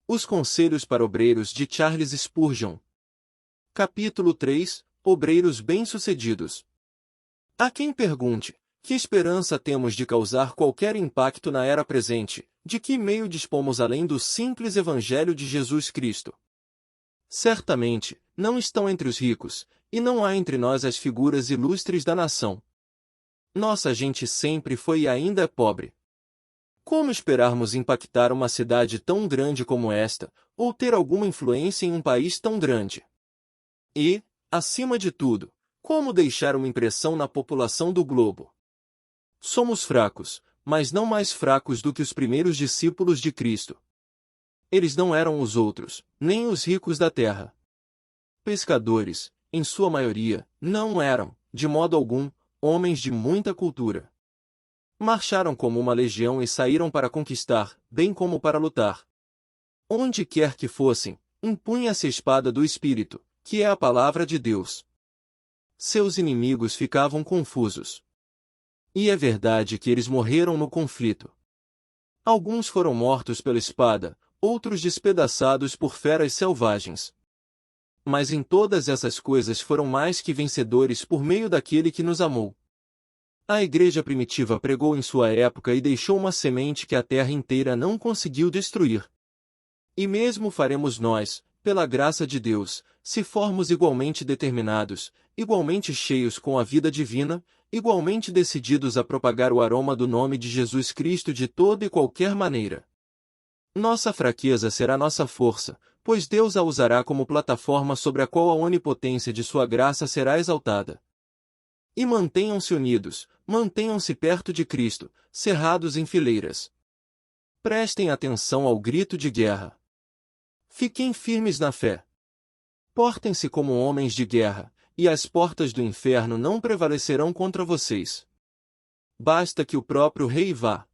Os Conselhos para Obreiros de Charles Spurgeon. Capítulo 3. Obreiros bem-sucedidos. Há quem pergunte, que esperança temos de causar qualquer impacto na era presente, de que meio dispomos além do simples Evangelho de Jesus Cristo? Certamente, não estão entre os ricos, e não há entre nós as figuras ilustres da nação. Nossa gente sempre foi e ainda é pobre. Como esperarmos impactar uma cidade tão grande como esta, ou ter alguma influência em um país tão grande? E, acima de tudo, como deixar uma impressão na população do globo? Somos fracos, mas não mais fracos do que os primeiros discípulos de Cristo. Eles não eram os outros, nem os ricos da terra. Pescadores, em sua maioria, não eram, de modo algum, homens de muita cultura. Marcharam como uma legião e saíram para conquistar, bem como para lutar. Onde quer que fossem, impunha-se a espada do Espírito, que é a palavra de Deus. Seus inimigos ficavam confusos. E é verdade que eles morreram no conflito. Alguns foram mortos pela espada, outros despedaçados por feras selvagens. Mas em todas essas coisas foram mais que vencedores por meio daquele que nos amou. A igreja primitiva pregou em sua época e deixou uma semente que a terra inteira não conseguiu destruir. E mesmo faremos nós, pela graça de Deus, se formos igualmente determinados, igualmente cheios com a vida divina, igualmente decididos a propagar o aroma do nome de Jesus Cristo de toda e qualquer maneira. Nossa fraqueza será nossa força, pois Deus a usará como plataforma sobre a qual a onipotência de sua graça será exaltada. E mantenham-se unidos, mantenham-se perto de Cristo, cerrados em fileiras. Prestem atenção ao grito de guerra. Fiquem firmes na fé. Portem-se como homens de guerra, e as portas do inferno não prevalecerão contra vocês. Basta que o próprio rei vá.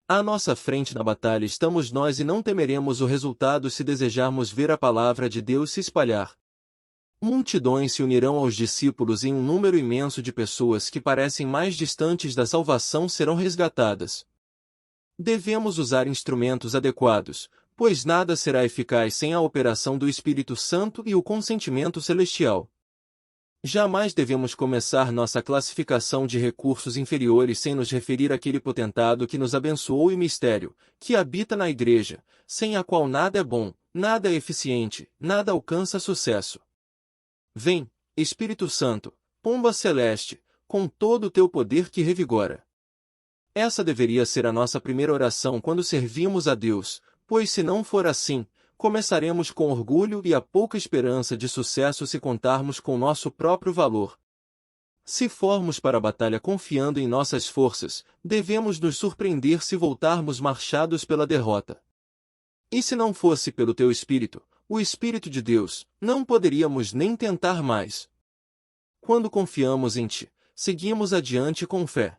À nossa frente na batalha estamos nós e não temeremos o resultado se desejarmos ver a palavra de Deus se espalhar. Multidões se unirão aos discípulos e um número imenso de pessoas que parecem mais distantes da salvação serão resgatadas. Devemos usar instrumentos adequados, pois nada será eficaz sem a operação do Espírito Santo e o consentimento celestial. Jamais devemos começar nossa classificação de recursos inferiores sem nos referir àquele potentado que nos abençoou e mistério, que habita na igreja, sem a qual nada é bom, nada é eficiente, nada alcança sucesso. Vem, Espírito Santo, pomba celeste, com todo o teu poder que revigora. Essa deveria ser a nossa primeira oração quando servimos a Deus, pois se não for assim, começaremos com orgulho e a pouca esperança de sucesso se contarmos com nosso próprio valor. Se formos para a batalha confiando em nossas forças, devemos nos surpreender se voltarmos marchados pela derrota. E se não fosse pelo teu Espírito, o Espírito de Deus, não poderíamos nem tentar mais. Quando confiamos em Ti, seguimos adiante com fé.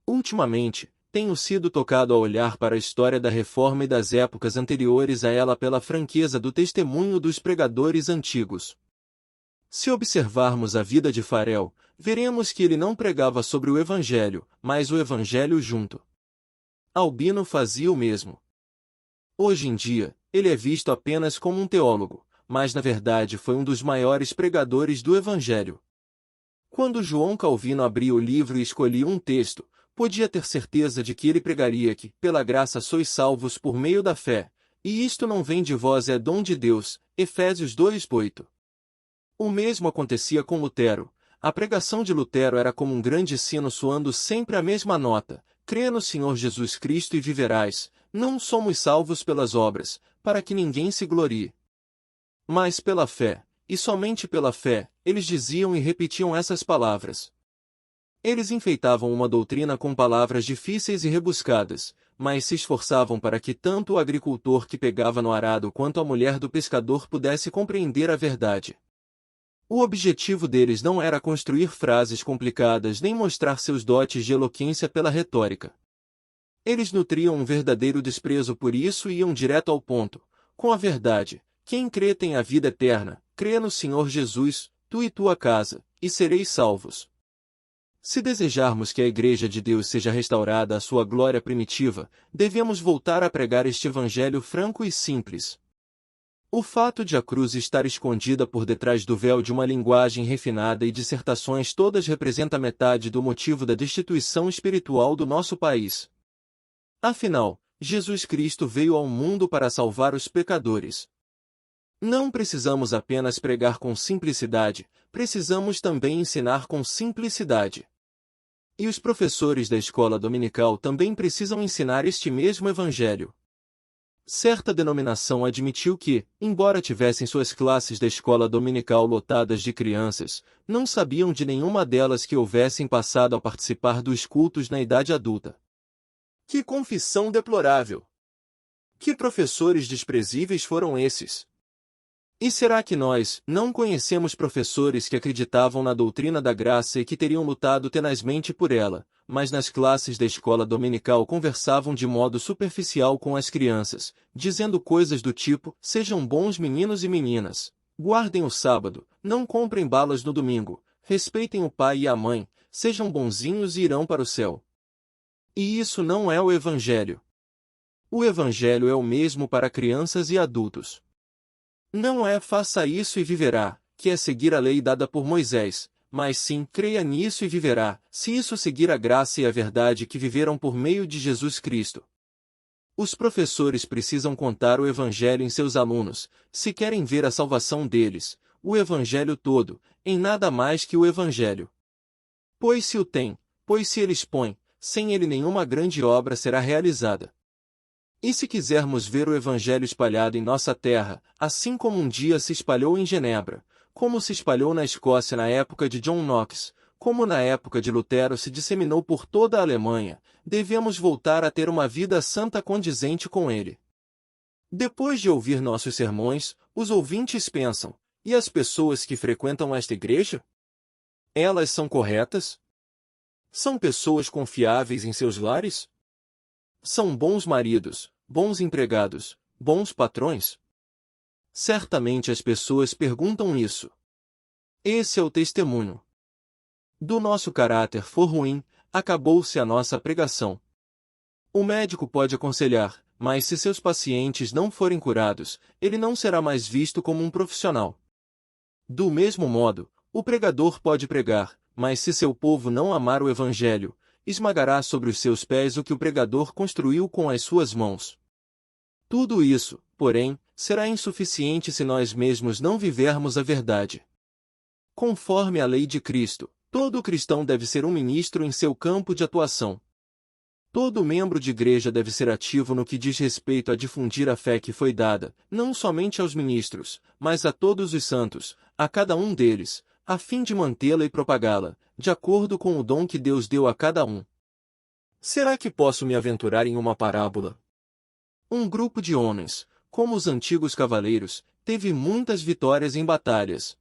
Ultimamente, tenho sido tocado a olhar para a história da Reforma e das épocas anteriores a ela pela franqueza do testemunho dos pregadores antigos. Se observarmos a vida de Farel, veremos que ele não pregava sobre o Evangelho, mas o Evangelho junto. Albino fazia o mesmo. Hoje em dia, ele é visto apenas como um teólogo, mas na verdade foi um dos maiores pregadores do Evangelho. Quando João Calvino abria o livro e escolhia um texto, podia ter certeza de que ele pregaria que, pela graça sois salvos por meio da fé, e isto não vem de vós é dom de Deus, Efésios 2:8. O mesmo acontecia com Lutero. A pregação de Lutero era como um grande sino soando sempre a mesma nota: crê no Senhor Jesus Cristo e viverás, não somos salvos pelas obras, para que ninguém se glorie. Mas pela fé, e somente pela fé, eles diziam e repetiam essas palavras. Eles enfeitavam uma doutrina com palavras difíceis e rebuscadas, mas se esforçavam para que tanto o agricultor que pegava no arado quanto a mulher do pescador pudesse compreender a verdade. O objetivo deles não era construir frases complicadas nem mostrar seus dotes de eloquência pela retórica. Eles nutriam um verdadeiro desprezo por isso e iam direto ao ponto, com a verdade: quem crê tem a vida eterna, crê no Senhor Jesus, tu e tua casa, e sereis salvos. Se desejarmos que a Igreja de Deus seja restaurada à sua glória primitiva, devemos voltar a pregar este evangelho franco e simples. O fato de a cruz estar escondida por detrás do véu de uma linguagem refinada e dissertações todas representa metade do motivo da destituição espiritual do nosso país. Afinal, Jesus Cristo veio ao mundo para salvar os pecadores. Não precisamos apenas pregar com simplicidade, precisamos também ensinar com simplicidade. E os professores da escola dominical também precisam ensinar este mesmo evangelho. Certa denominação admitiu que, embora tivessem suas classes da escola dominical lotadas de crianças, não sabiam de nenhuma delas que houvessem passado a participar dos cultos na idade adulta. Que confissão deplorável! Que professores desprezíveis foram esses! E será que nós não conhecemos professores que acreditavam na doutrina da graça e que teriam lutado tenazmente por ela, mas nas classes da escola dominical conversavam de modo superficial com as crianças, dizendo coisas do tipo: sejam bons meninos e meninas, guardem o sábado, não comprem balas no domingo, respeitem o pai e a mãe, sejam bonzinhos e irão para o céu. E isso não é o Evangelho. O Evangelho é o mesmo para crianças e adultos. Não é faça isso e viverá, que é seguir a lei dada por Moisés, mas sim creia nisso e viverá, se isso seguir a graça e a verdade que viveram por meio de Jesus Cristo. Os professores precisam contar o Evangelho em seus alunos, se querem ver a salvação deles, o Evangelho todo, em nada mais que o Evangelho. Pois se o tem, pois se ele expõe, sem ele nenhuma grande obra será realizada. E se quisermos ver o Evangelho espalhado em nossa terra, assim como um dia se espalhou em Genebra, como se espalhou na Escócia na época de John Knox, como na época de Lutero se disseminou por toda a Alemanha, devemos voltar a ter uma vida santa condizente com ele. Depois de ouvir nossos sermões, os ouvintes pensam: e as pessoas que frequentam esta igreja? Elas são corretas? São pessoas confiáveis em seus lares? São bons maridos, bons empregados, bons patrões? Certamente as pessoas perguntam isso. Esse é o testemunho. Do nosso caráter for ruim, acabou-se a nossa pregação. O médico pode aconselhar, mas se seus pacientes não forem curados, ele não será mais visto como um profissional. Do mesmo modo, o pregador pode pregar, mas se seu povo não amar o Evangelho, esmagará sobre os seus pés o que o pregador construiu com as suas mãos. Tudo isso, porém, será insuficiente se nós mesmos não vivermos a verdade. Conforme a lei de Cristo, todo cristão deve ser um ministro em seu campo de atuação. Todo membro de igreja deve ser ativo no que diz respeito a difundir a fé que foi dada, não somente aos ministros, mas a todos os santos, a cada um deles, a fim de mantê-la e propagá-la, de acordo com o dom que Deus deu a cada um. Será que posso me aventurar em uma parábola? Um grupo de homens, como os antigos cavaleiros, teve muitas vitórias em batalhas.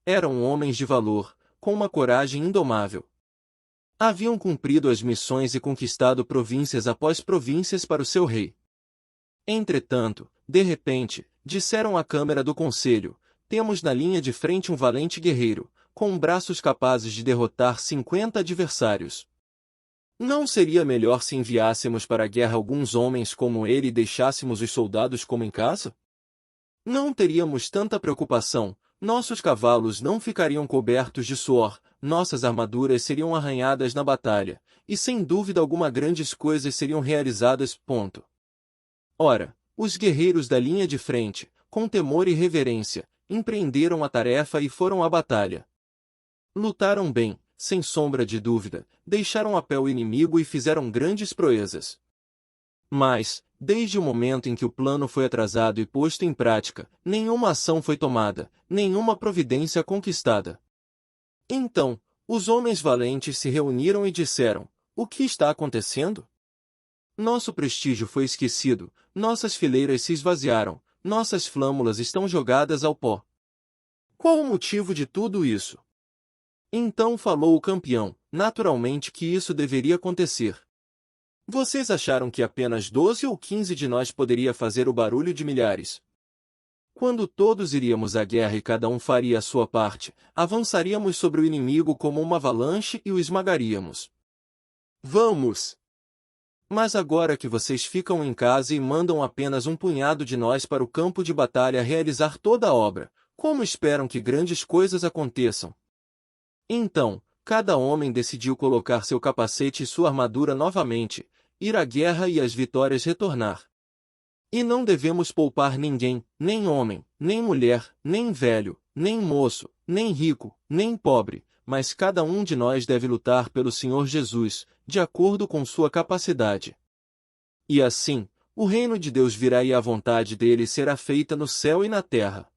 Eram homens de valor, com uma coragem indomável. Haviam cumprido as missões e conquistado províncias após províncias para o seu rei. Entretanto, de repente, disseram à Câmara do Conselho: temos na linha de frente um valente guerreiro, com braços capazes de derrotar 50 adversários. Não seria melhor se enviássemos para a guerra alguns homens como ele e deixássemos os soldados como em casa? Não teríamos tanta preocupação, nossos cavalos não ficariam cobertos de suor, nossas armaduras seriam arranhadas na batalha, e sem dúvida alguma grandes coisas seriam realizadas. Ora, os guerreiros da linha de frente, com temor e reverência, empreenderam a tarefa e foram à batalha. Lutaram bem, sem sombra de dúvida, deixaram a pé o inimigo e fizeram grandes proezas. Mas, desde o momento em que o plano foi atrasado e posto em prática, nenhuma ação foi tomada, nenhuma providência conquistada. Então, os homens valentes se reuniram e disseram: o que está acontecendo? Nosso prestígio foi esquecido, nossas fileiras se esvaziaram, nossas flâmulas estão jogadas ao pó. Qual o motivo de tudo isso? Então falou o campeão: naturalmente que isso deveria acontecer. Vocês acharam que apenas 12 ou 15 de nós poderia fazer o barulho de milhares? Quando todos iríamos à guerra e cada um faria a sua parte, avançaríamos sobre o inimigo como uma avalanche e o esmagaríamos. Vamos! Mas agora que vocês ficam em casa e mandam apenas um punhado de nós para o campo de batalha realizar toda a obra, como esperam que grandes coisas aconteçam? Então, cada homem decidiu colocar seu capacete e sua armadura novamente, ir à guerra e as vitórias retornar. E não devemos poupar ninguém, nem homem, nem mulher, nem velho, nem moço, nem rico, nem pobre, mas cada um de nós deve lutar pelo Senhor Jesus, de acordo com sua capacidade. E assim, o reino de Deus virá e a vontade dele será feita no céu e na terra.